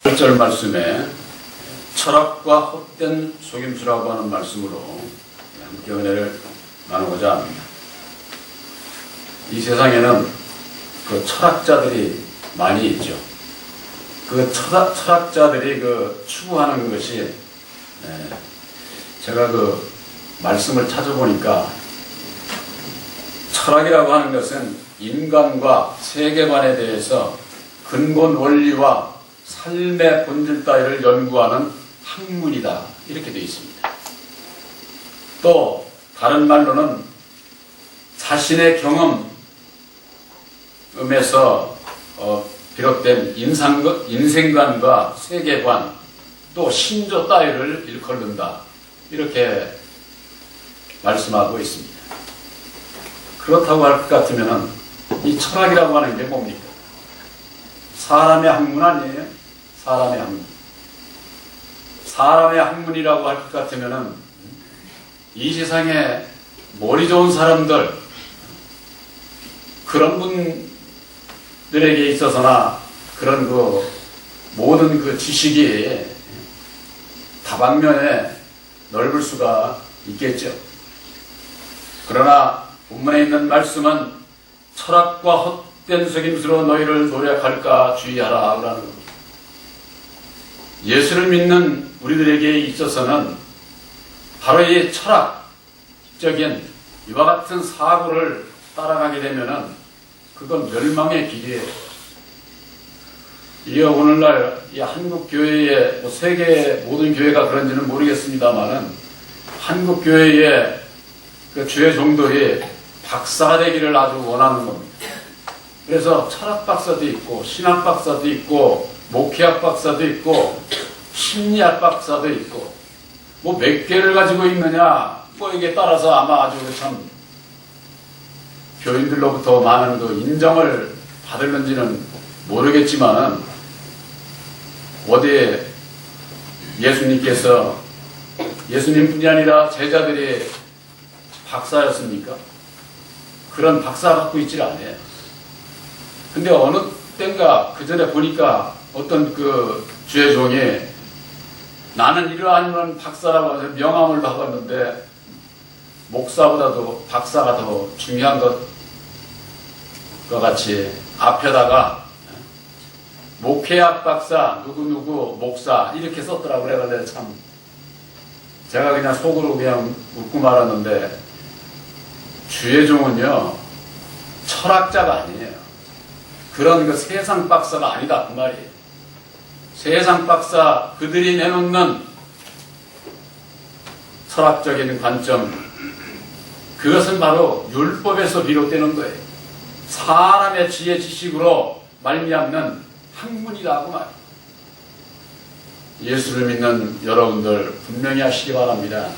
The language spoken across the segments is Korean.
8절 말씀에 철학과 헛된 속임수라고 하는 말씀으로 함께 은혜를 나누고자 합니다. 이 세상에는 그 철학자들이 많이 있죠. 그 철학자들이 추구하는 것이, 제가 그 말씀을 찾아보니까 철학이라고 하는 것은 인간과 세계관에 대해서 근본 원리와 삶의 본질 따위를 연구하는 학문이다, 이렇게 되어 있습니다. 또 다른 말로는 자신의 경험에서 비롯된 인생관과 세계관, 또 신조 따위를 일컬는다, 이렇게 말씀하고 있습니다. 그렇다고 할 것 같으면 이 철학이라고 하는 게 뭡니까? 사람의 학문 아니에요? 사람의 학문. 사람의 학문이라고 할 것 같으면 이 세상에 머리 좋은 사람들, 그런 분들에게 있어서나 그런 모든 그 지식이 다방면에 넓을 수가 있겠죠. 그러나 본문에 있는 말씀은 철학과 헛된 속임수로 너희를 노력할까 주의하라 라는 겁니다. 예수를 믿는 우리들에게 있어서는 바로 이 철학적인 이와 같은 사고를 따라가게 되면은 그건 멸망의 길이에요. 이게 오늘날 이 한국 교회의 세계 모든 교회가 그런지는 모르겠습니다만은 한국 교회의 그 주의 종들이 박사가 되기를 아주 원하는 겁니다. 그래서 철학 박사도 있고 신학 박사도 있고 목회학 박사도 있고 심리학 박사도 있고 몇 개를 가지고 있느냐, 이게 따라서 아마 아주 참 교인들로부터 많은 인정을 받을는지는 모르겠지만은 어디에 예수님뿐이 아니라 제자들이 박사였습니까? 그런 박사 갖고 있질 않아요. 근데 어느 땐가 그 전에 보니까 어떤 그 주의 종이 나는 이러한 박사라고 해서 명함을 받았는데 목사보다도 박사가 더 중요한 것과 같이 앞에다가 목회학 박사 누구누구 목사 이렇게 썼더라고요. 그래서 참 제가 그냥 속으로 그냥 웃고 말았는데 주의 종은요 철학자가 아니에요. 그런 세상 박사가 아니다, 그 말이에요. 세상 박사 그들이 내놓는 철학적인 관점, 그것은 바로 율법에서 비롯되는 거예요. 사람의 지혜 지식으로 말미암는 학문이라고 말이에요. 예수를 믿는 여러분들 분명히 하시기 바랍니다.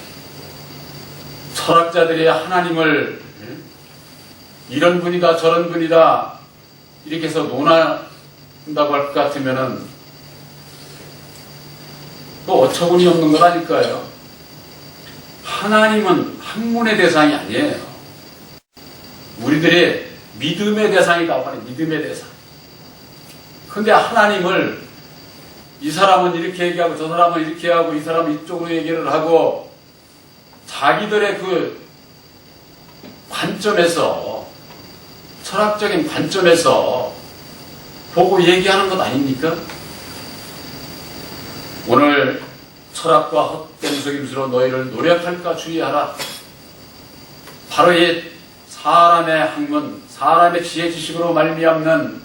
철학자들이 하나님을 이런 분이다 저런 분이다 이렇게 해서 논한다고 할 것 같으면은 또 어처구니 없는 거라니까요. 하나님은 학문의 대상이 아니에요. 우리들이 믿음의 대상이라고 하는 믿음의 대상. 근데 하나님을 이 사람은 이렇게 얘기하고 저 사람은 이렇게 하고 이 사람은 이쪽으로 얘기를 하고 자기들의 그 관점에서, 철학적인 관점에서 보고 얘기하는 것 아닙니까? 오늘 철학과 헛된 속임수로 너희를 노력할까 주의하라. 바로 이 사람의 학문, 사람의 지혜 지식으로 말미암는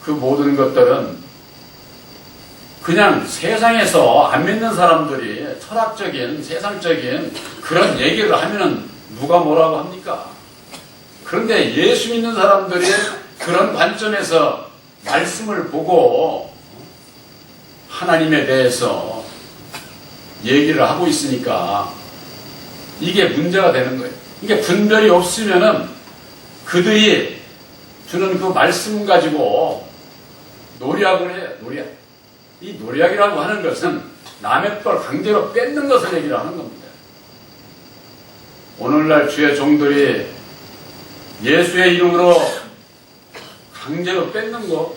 그 모든 것들은 그냥 세상에서 안 믿는 사람들이 철학적인, 세상적인 그런 얘기를 하면은 누가 뭐라고 합니까? 그런데 예수 믿는 사람들이 그런 관점에서 말씀을 보고 하나님에 대해서 얘기를 하고 있으니까 이게 문제가 되는 거예요. 이게 분별이 없으면은 그들이 주는 그 말씀 가지고 노력을 해요, 노력. 이 노력이라고 하는 것은 남의 걸 강제로 뺏는 것을 얘기를 하는 겁니다. 오늘날 주의 종들이 예수의 이름으로 강제로 뺏는 거,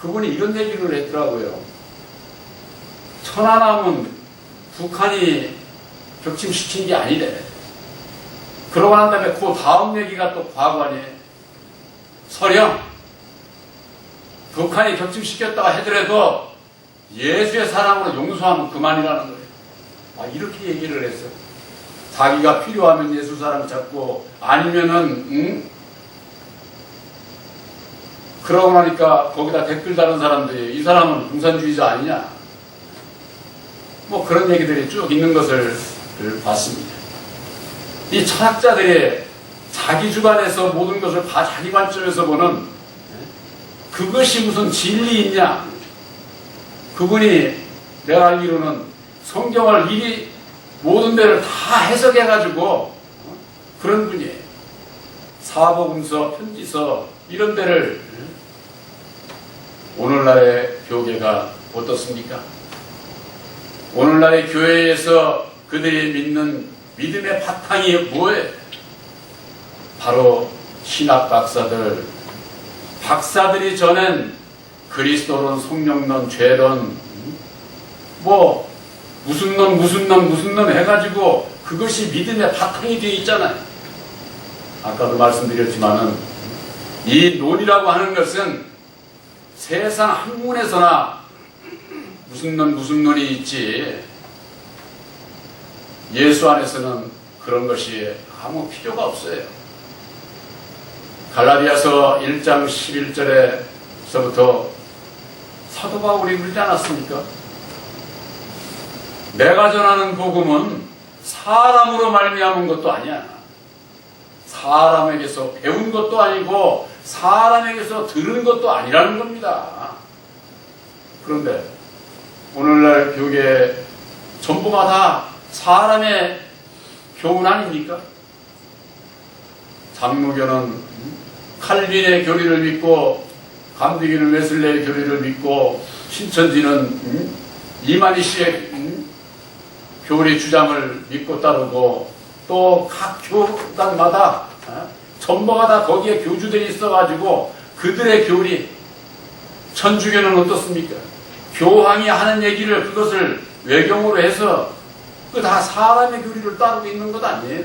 그분이 이런 얘기를 했더라고요. 천안함은 북한이 격침시킨 게 아니래. 그러고 난 다음에 그 다음 얘기가 또 과거 아니에요. 설령 북한이 격침시켰다가 하더라도 예수의 사랑으로 용서하면 그만이라는 거예요. 이렇게 얘기를 했어요. 자기가 필요하면 예수 사랑 찾고 아니면은 그러고 나니까 거기다 댓글 다는 사람들이 이 사람은 공산주의자 아니냐 뭐 그런 얘기들이 쭉 있는 것을 봤습니다. 이 철학자들이 자기 주관에서 모든 것을 다 자기 관점에서 보는 그것이 무슨 진리 있냐. 그분이 내가 알기로는 성경을 이리 모든 데를 다 해석해가지고 그런 분이에요. 사복음서, 편지서 이런 데를 오늘날의 교계가 어떻습니까? 오늘날의 교회에서 그들이 믿는 믿음의 바탕이 뭐예요? 바로 신학 박사들이 전한 그리스도론, 성령론, 죄론 뭐 무슨 론 해가지고 그것이 믿음의 바탕이 되어 있잖아요. 아까도 말씀드렸지만은 이 논이라고 하는 것은 세상 학문에서나 무슨 논이 있지 예수 안에서는 그런 것이 아무 필요가 없어요. 갈라디아서 1장 11절에서부터 사도 바울이 그러지 않았습니까? 내가 전하는 복음은 사람으로 말미암은 것도 아니야. 사람에게서 배운 것도 아니고 사람에게서 들은 것도 아니라는 겁니다. 그런데 오늘날 교계 전부가 다 사람의 교훈 아닙니까? 장로교는 칼빈의 교리를 믿고 감리교는 웨슬레의 교리를 믿고 신천지는 이만희 씨의 교리 주장을 믿고 따르고 또 각 교단마다 전부가 다 거기에 교주들이 있어가지고 그들의 교리 천주교는 어떻습니까? 교황이 하는 얘기를 그것을 외경으로 해서 그 다 사람의 교리를 따르고 있는 것 아니에요?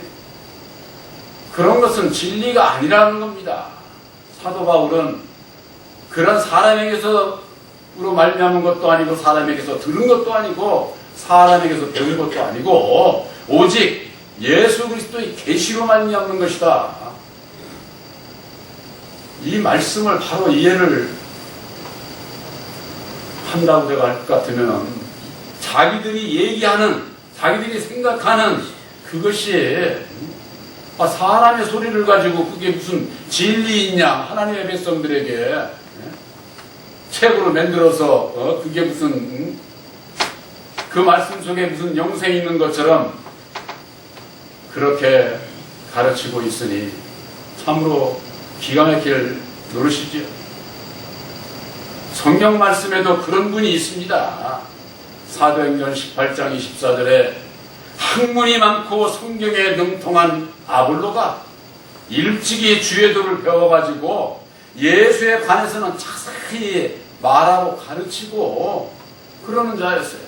그런 것은 진리가 아니라는 겁니다. 사도 바울은 그런 사람에게서로 말미암은 것도 아니고 사람에게서 들은 것도 아니고 사람에게서 배운 것도 아니고 오직 예수 그리스도의 계시로 말미암는 것이다. 이 말씀을 바로 이해를 한다고 제가 할 것 같으면 자기들이 얘기하는 자기들이 생각하는 그것이 사람의 소리를 가지고 그게 무슨 진리 있냐 하나님의 백성들에게 책으로 만들어서 그게 무슨 그 말씀 속에 무슨 영생이 있는 것처럼 그렇게 가르치고 있으니 참으로 기가 막힐 노릇이지요. 성경 말씀에도 그런 분이 있습니다. 사도행전 18장 24절에 학문이 많고 성경에 능통한 아볼로가 일찍이 주의 도를 배워가지고 예수에 관해서는 자세히 말하고 가르치고 그러는 자였어요.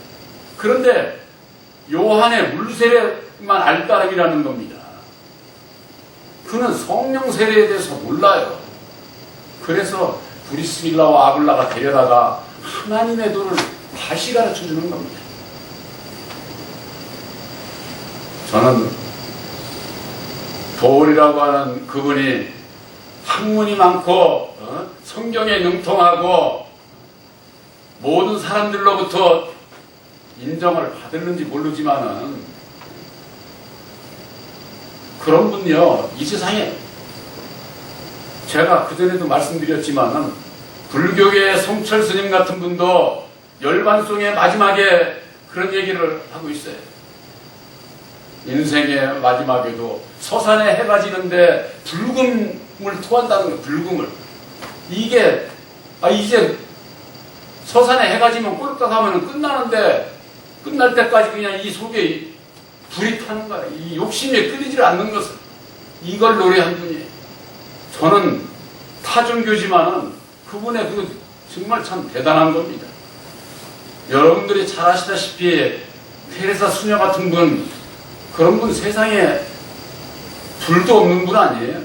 그런데 요한의 물세례만 알 따름이라는 겁니다. 그는 성령 세례에 대해서 몰라요. 그래서 브리스길라와 아굴라가 데려다가 하나님의 도를 다시 가르쳐주는 겁니다. 저는 도울이라고 하는 그분이 학문이 많고 성경에 능통하고 모든 사람들로부터 인정을 받을는지 모르지만은 그런 분요 이 세상에 제가 그전에도 말씀드렸지만은 불교계의 성철 스님 같은 분도 열반송의 마지막에 그런 얘기를 하고 있어요. 인생의 마지막에도 서산에 해가 지는데 불금을 토한다는 거예요. 불금을. 이게 이제 서산에 해가 지면 꼴깍 하면 끝나는데 끝날 때까지 그냥 이 속에 불이 타는 거예요. 이 욕심에 끌리질 않는 것을 이걸 노래한 분이에요. 저는 타종교지만은 그분의 그 정말 참 대단한 겁니다. 여러분들이 잘 아시다시피 테레사 수녀 같은 분, 그런 분 세상에 둘도 없는 분 아니에요.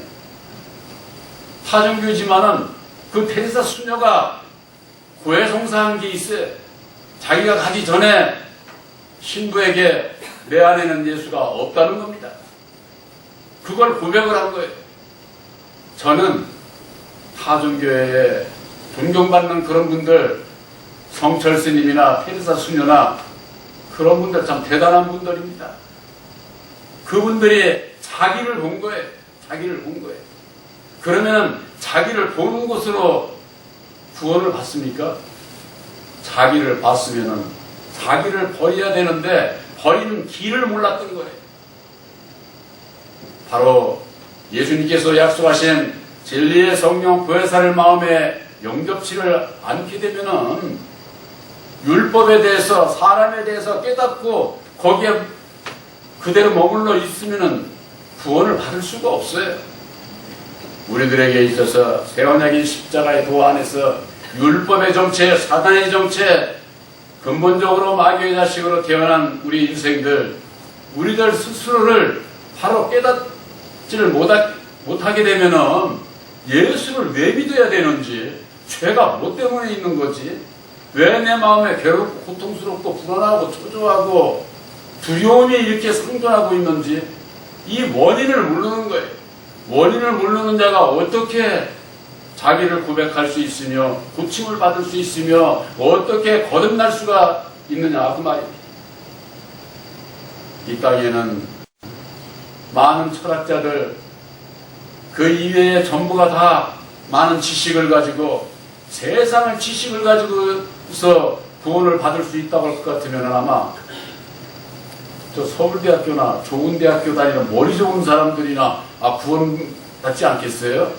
타종교지만은 그 테레사 수녀가 고해성사한 게 있어요. 자기가 가기 전에 신부에게 내 안에는 예수가 없다는 겁니다. 그걸 고백을 한 거예요. 저는 타종교회에 존경받는 그런 분들, 성철 스님이나 테레사 수녀나 그런 분들 참 대단한 분들입니다. 그분들이 자기를 본 거예요. 자기를 본 거예요. 그러면 자기를 보는 곳으로 구원을 받습니까? 자기를 봤으면은 자기를 버려야 되는데 버리는 길을 몰랐던 거예요. 바로 예수님께서 약속하신 진리의 성령 보혜사를 마음에 영접치를 않게 되면은 율법에 대해서 사람에 대해서 깨닫고 거기에 그대로 머물러 있으면은 구원을 받을 수가 없어요. 우리들에게 있어서 새 언약인 십자가의 도 안에서 율법의 정체, 사단의 정체, 근본적으로 마귀의 자식으로 태어난 우리 인생들, 우리들 스스로를 바로 깨닫지를 못하게 되면은 예수를 왜 믿어야 되는지, 죄가 뭐 때문에 있는 거지, 왜 내 마음에 괴롭고 고통스럽고 불안하고 초조하고 두려움이 이렇게 상존하고 있는지 이 원인을 모르는 거예요. 원인을 모르는 자가 어떻게 자기를 고백할 수 있으며 고침을 받을 수 있으며 어떻게 거듭날 수가 있느냐 그 말입니다. 이 땅에는 많은 철학자들 그 이외에 전부가 다 많은 지식을 가지고 세상을 지식을 가지고서 구원을 받을 수 있다고 할 것 같으면 아마 저 서울대학교나 좋은 대학교 다니는 머리 좋은 사람들이나 구원 받지 않겠어요?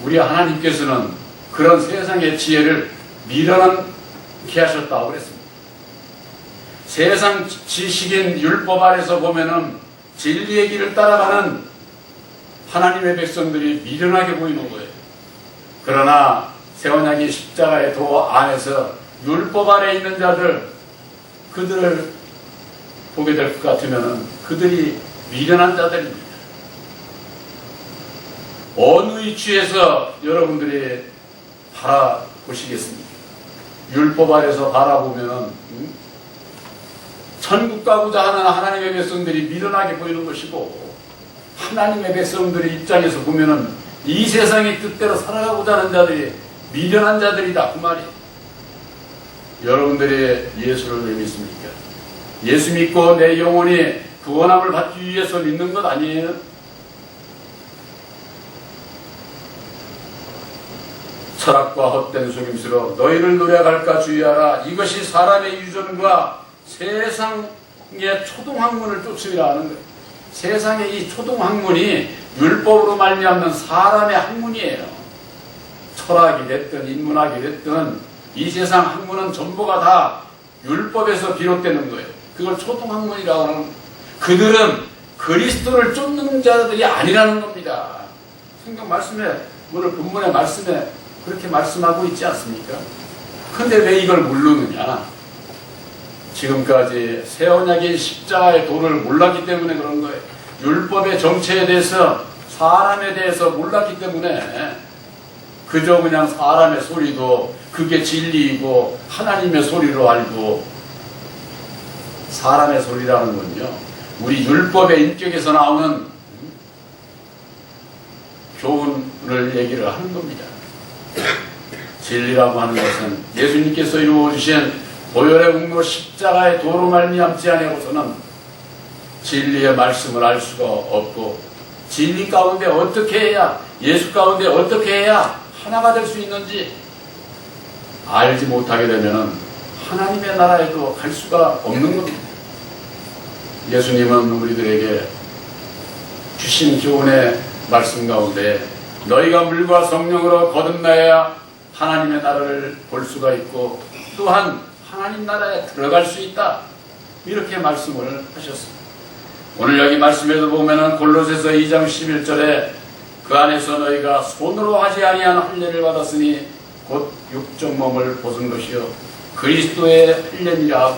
우리 하나님께서는 그런 세상의 지혜를 미련하게 하셨다고 그랬습니다. 세상 지식인 율법 아래서 보면은 진리의 길을 따라가는 하나님의 백성들이 미련하게 보이는 거예요. 그러나 새 언약의 십자가의 도 안에서 율법 아래 있는 자들, 그들을 보게 될 것 같으면 그들이 미련한 자들입니다. 어느 위치에서 여러분들이 바라보시겠습니까? 율법 아래서 바라보면 천국 가고자 하는 하나님의 백성들이 미련하게 보이는 것이고, 하나님의 백성들의 입장에서 보면 이 세상의 뜻대로 살아가고자 하는 자들이 미련한 자들이다 그 말이에요. 여러분들이 예수를 왜 믿습니까? 예수 믿고 내 영혼이 구원함을 받기 위해서 믿는 것 아니에요? 철학과 헛된 속임수로 너희를 노력할까 주의하라. 이것이 사람의 유전과 세상의 초동학문을 쫓으리라 하는 거예요. 세상의 이 초동학문이 율법으로 말미암는 사람의 학문이에요. 철학이 됐든 인문학이 됐든 이 세상 학문은 전부가 다 율법에서 비롯되는 거예요. 그걸 초동학문이라고 하는, 그들은 그리스도를 쫓는 자들이 아니라는 겁니다. 성경 말씀에, 오늘 본문의 말씀에 그렇게 말씀하고 있지 않습니까? 근데 왜 이걸 모르느냐? 지금까지 새 언약의 십자가의 도를 몰랐기 때문에 그런 거예요. 율법의 정체에 대해서, 사람에 대해서 몰랐기 때문에 그저 그냥 사람의 소리도 그게 진리이고 하나님의 소리로 알고, 사람의 소리라는 건요, 우리 율법의 인격에서 나오는 교훈을 얘기를 하는 겁니다. 진리라고 하는 것은 예수님께서 이루어주신 보혈의 공로 십자가의 도로 말미암지 아니하고서는 진리의 말씀을 알 수가 없고, 진리 가운데 어떻게 해야, 예수 가운데 어떻게 해야 하나가 될 수 있는지 알지 못하게 되면 하나님의 나라에도 갈 수가 없는 겁니다. 예수님은 우리들에게 주신 교훈의 말씀 가운데 너희가 물과 성령으로 거듭나야 하나님의 나라를 볼 수가 있고 또한 하나님 나라에 들어갈 수 있다, 이렇게 말씀을 하셨습니다. 오늘 여기 말씀에도 보면은 골로새서 2장 11절에 그 안에서 너희가 손으로 하지 아니한 할례를 받았으니 곧 육적 몸을 벗은 것이요 그리스도의 할례니라.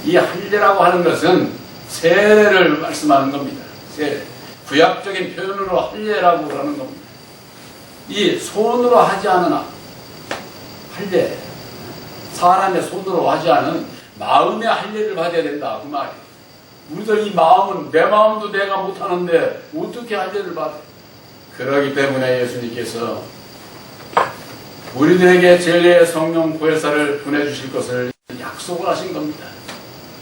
이 할례라고 하는 것은 세례를 말씀하는 겁니다. 세례. 구약적인 표현으로 할례라고 하는 겁니다. 이 손으로 하지 않은 할례, 사람의 손으로 하지 않은 마음의 할례를 받아야 된다 그 말이에요. 우리들 이 마음은 내 마음도 내가 못하는데 어떻게 할례를 받아요? 그러기 때문에 예수님께서 우리들에게 진리의 성령 보혜사를 보내주실 것을 약속을 하신 겁니다.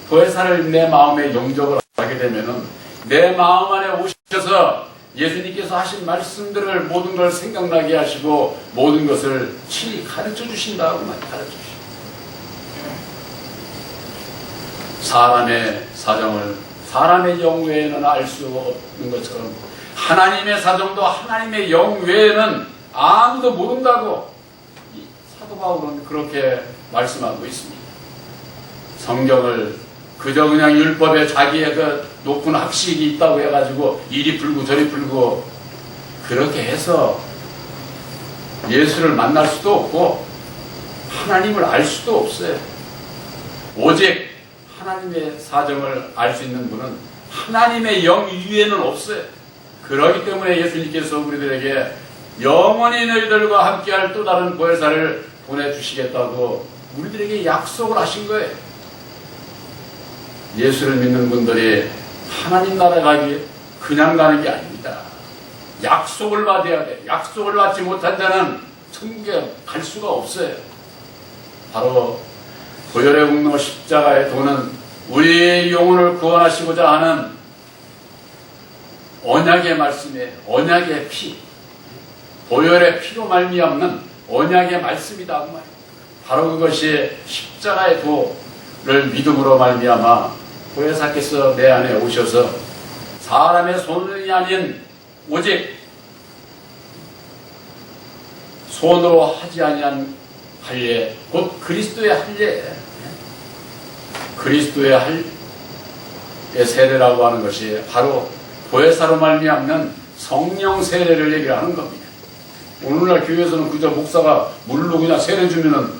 보혜사를 내 마음에 영접을 하게 되면은 내 마음 안에 오셔서 예수님께서 하신 말씀들을 모든 걸 생각나게 하시고 모든 것을 친히 가르쳐 주신다고 가르쳐 주십니다. 사람의 사정을 사람의 영 외에는 알 수 없는 것처럼 하나님의 사정도 하나님의 영 외에는 아무도 모른다고 사도 바울은 그렇게 말씀하고 있습니다. 성경을 그저 그냥 율법에 자기의 그 높은 학식이 있다고 해가지고 이리 풀고 저리 풀고 그렇게 해서 예수를 만날 수도 없고 하나님을 알 수도 없어요. 오직 하나님의 사정을 알 수 있는 분은 하나님의 영 위에는 없어요. 그렇기 때문에 예수님께서 우리들에게 영원히 너희들과 함께할 또 다른 보혜사를 보내주시겠다고 우리들에게 약속을 하신 거예요. 예수를 믿는 분들이 하나님 나라 가기 그냥 가는 게 아닙니다. 약속을 받아야 돼. 약속을 받지 못한 자는 천국에 갈 수가 없어요. 바로 보혈의 공로 십자가의 도는 우리의 영혼을 구원하시고자 하는 언약의 말씀이에요. 언약의 피. 보혈의 피로 말미암는 언약의 말씀이다 그 말이에요. 바로 그것이 십자가의 도를 믿음으로 말미암아 보혜사께서 내 안에 오셔서 사람의 손이 아닌 오직 손으로 하지 아니한 할례, 곧 그리스도의 할례, 그리스도의 할례 세례라고 하는 것이 바로 보혜사로 말미암는 성령 세례를 얘기를 하는 겁니다. 오늘날 교회에서는 그저 목사가 물로 그냥 세례 주면은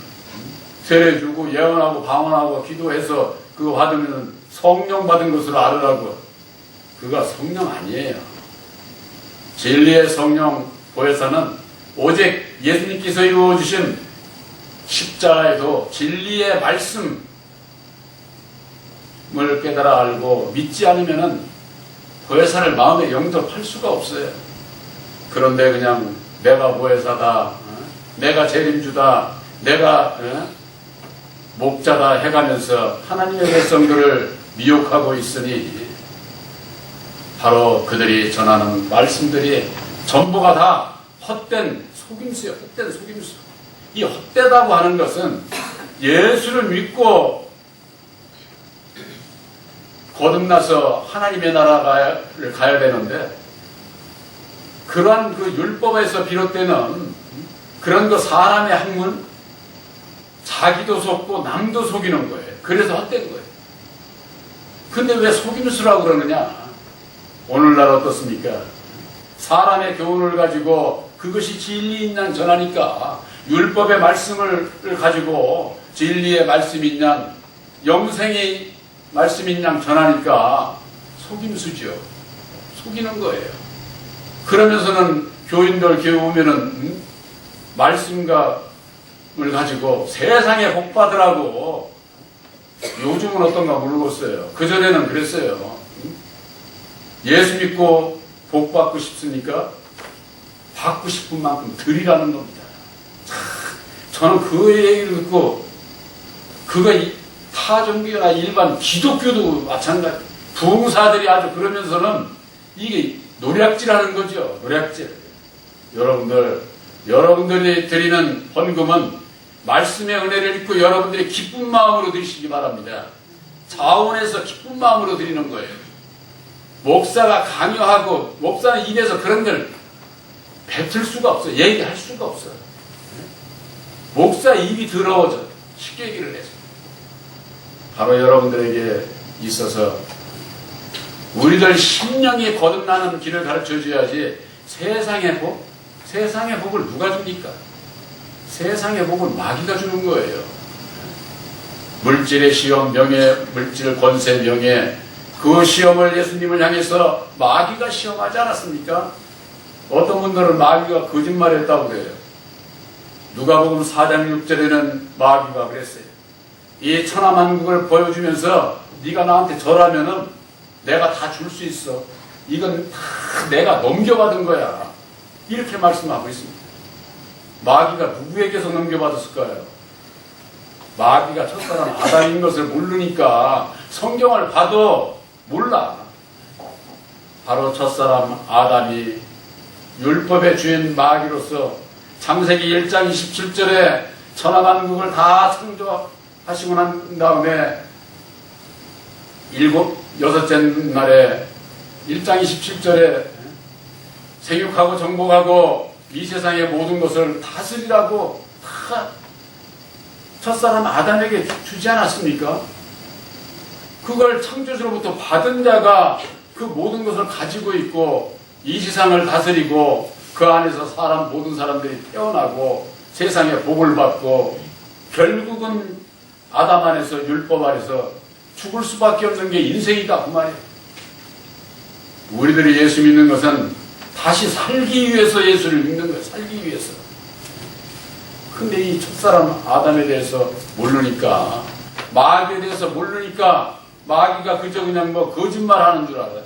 세례 주고 예언하고 방언하고 기도해서 그거 받으면은 성령 받은 것으로 알으라고. 그가 성령 아니에요. 진리의 성령 보혜사는 오직 예수님께서 이루어주신 십자가에도 진리의 말씀을 깨달아 알고 믿지 않으면은 보혜사를 마음에 영접할 수가 없어요. 그런데 그냥 내가 보혜사다, 내가 재림주다, 내가 목자다 해가면서 하나님의 백성들을 미혹하고 있으니 바로 그들이 전하는 말씀들이 전부가 다 헛된 속임수예요. 헛된 속임수. 이 헛되다고 하는 것은 예수를 믿고 거듭나서 하나님의 나라를 가야 되는데 그러한 그 율법에서 비롯되는 그런 그 사람의 학문 자기도 속고 남도 속이는 거예요. 그래서 헛된 거예요. 근데 왜 속임수라고 그러느냐? 오늘날 어떻습니까? 사람의 교훈을 가지고 그것이 진리인 양 전하니까 율법의 말씀을 가지고 진리의 말씀인 양 영생의 말씀인 양 전하니까 속임수죠. 속이는 거예요. 그러면서는 교인들 교회 오면은 말씀을 가지고 세상에 복 받으라고 요즘은 어떤가 모르겠어요. 그전에는 그랬어요. 예수 믿고 복 받고 싶습니까? 받고 싶은 만큼 드리라는 겁니다. 저는 그 얘기를 듣고 그거 타종교나 일반 기독교도 마찬가지. 부흥사들이 아주 그러면서는 이게 노략질하는 거죠. 노략질. 여러분들이 드리는 헌금은 말씀의 은혜를 입고 여러분들이 기쁜 마음으로 드리시기 바랍니다. 자원해서 기쁜 마음으로 드리는 거예요. 목사가 강요하고 목사는 입에서 그런 걸 뱉을 수가 없어요. 얘기할 수가 없어요. 목사 입이 더러워져. 쉽게 얘기를 해서. 바로 여러분들에게 있어서 우리들 심령이 거듭나는 길을 가르쳐 줘야지 세상의 복을 누가 줍니까? 세상의 복은 마귀가 주는 거예요. 물질의 시험, 명예, 물질, 권세, 명예, 그 시험을 예수님을 향해서 마귀가 시험하지 않았습니까? 어떤 분들은 마귀가 거짓말했다고 그래요. 누가복음 4장 6절에는 마귀가 그랬어요. 이 천하만국을 보여주면서 네가 나한테 절하면은 내가 다 줄 수 있어. 이건 다 내가 넘겨받은 거야. 이렇게 말씀하고 있습니다. 마귀가 누구에게서 넘겨받았을까요? 마귀가 첫사람 아담인 것을 모르니까 성경을 봐도 몰라. 바로 첫사람 아담이 율법의 주인 마귀로서 창세기 1장 27절에 천하만국을 다 창조하시고 난 다음에 여섯째 날에 1장 27절에 생육하고 정복하고 이 세상의 모든 것을 다스리라고 다 첫사람 아담에게 주지 않았습니까? 그걸 창조주로부터 받은 자가 그 모든 것을 가지고 있고 이 세상을 다스리고 그 안에서 모든 사람들이 태어나고 세상에 복을 받고 결국은 아담 안에서 율법 안에서 죽을 수밖에 없는 게 인생이다 그 말이에요. 우리들이 예수 믿는 것은 다시 살기 위해서 예수를 믿는 거예요. 살기 위해서. 근데 이 첫사람 아담에 대해서 모르니까, 마귀에 대해서 모르니까 마귀가 그저 그냥 거짓말 하는 줄 알아요.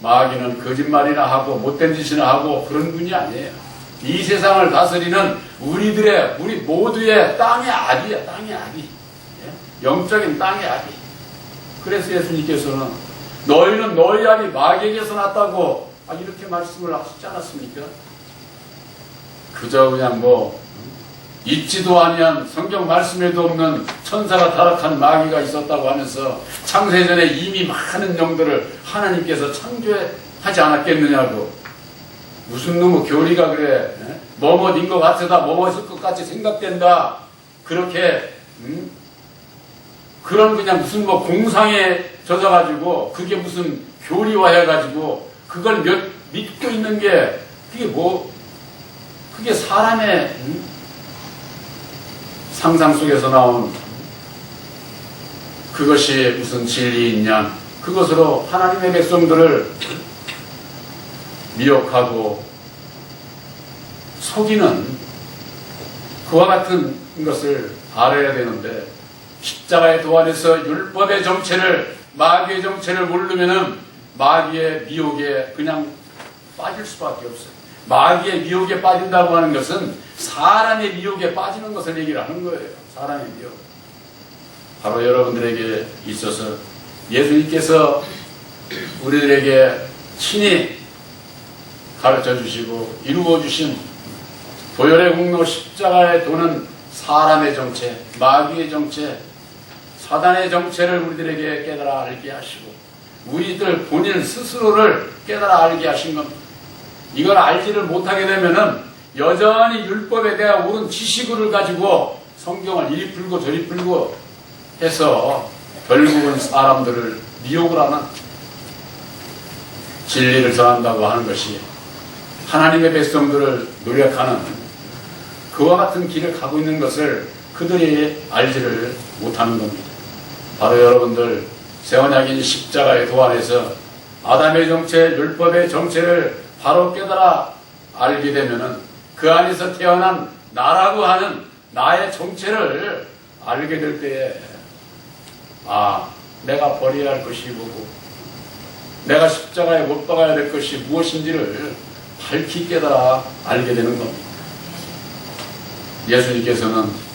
마귀는 거짓말이나 하고 못된 짓이나 하고 그런 분이 아니에요. 이 세상을 다스리는 우리 모두의 땅의 악이야. 땅의 악이. 영적인 땅의 악이. 그래서 예수님께서는 너희는 너희 악이 마귀에게서 났다고 이렇게 말씀을 하시지 않았습니까? 그저 그냥 있지도 아니한 성경 말씀에도 없는 천사가 타락한 마귀가 있었다고 하면서 창세전에 이미 많은 영들을 하나님께서 창조하지 않았겠느냐고. 무슨 놈의 교리가 그래. 뭐뭐인 것 같으다. 뭐뭐일 것 같이 생각된다. 그렇게 그런 그냥 무슨 공상에 젖어가지고 그게 무슨 교리화해가지고 그걸 믿고 있는 게 그게 사람의 상상 속에서 나온 그것이 무슨 진리이냐. 그것으로 하나님의 백성들을 미혹하고 속이는 그와 같은 것을 알아야 되는데, 십자가의 도안에서 율법의 정체를, 마귀의 정체를 모르면은 마귀의 미혹에 그냥 빠질 수밖에 없어요. 마귀의 미혹에 빠진다고 하는 것은 사람의 미혹에 빠지는 것을 얘기를 하는 거예요. 사람의 미혹. 바로 여러분들에게 있어서 예수님께서 우리들에게 친히 가르쳐 주시고 이루어 주신 보혈의 공로 십자가의 도는 사람의 정체, 마귀의 정체, 사단의 정체를 우리들에게 깨달아 알게 하시고 우리들 본인 스스로를 깨달아 알게 하신 겁니다. 이걸 알지를 못하게 되면은 여전히 율법에 대한 옳은 지식을 가지고 성경을 이리 풀고 저리 풀고 해서 결국은 사람들을 미혹을 하는, 진리를 전한다고 하는 것이 하나님의 백성들을 노력하는 그와 같은 길을 가고 있는 것을 그들이 알지를 못하는 겁니다. 바로 여러분들 새 언약인 십자가의 도안에서 아담의 정체, 율법의 정체를 바로 깨달아 알게 되면은 그 안에서 태어난 나라고 하는 나의 정체를 알게 될 때에 내가 버려야 할 것이 뭐고 내가 십자가에 못 박아야 될 것이 무엇인지를 밝히 깨달아 알게 되는 겁니다. 예수님께서는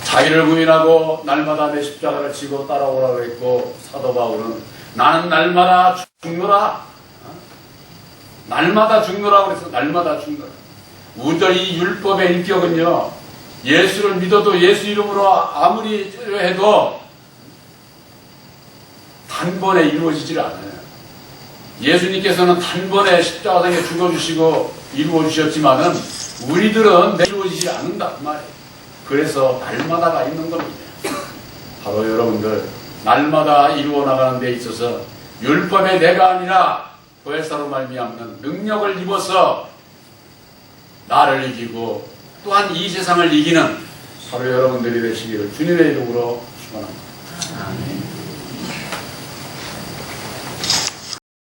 자기를 부인하고 날마다 내 십자가를 지고 따라오라고 했고, 사도 바울은 나는 날마다 죽노라. 날마다 죽노라고 그래서 날마다 죽노라. 우리들 이 율법의 인격은요, 예수를 믿어도 예수 이름으로 아무리 해도 단번에 이루어지질 않아요. 예수님께서는 단번에 십자가상에 죽어주시고 이루어주셨지만은 우리들은 이루어지지 않는다 그 말이에요. 그래서 날마다가 있는 겁니다. 바로 여러분들 날마다 이루어 나가는 데 있어서 율법의 내가 아니라 보혜사로 말미암는 능력을 입어서 나를 이기고 또한 이 세상을 이기는 바로 여러분들이 되시기를 주님의 이름으로 축원합니다. 아멘.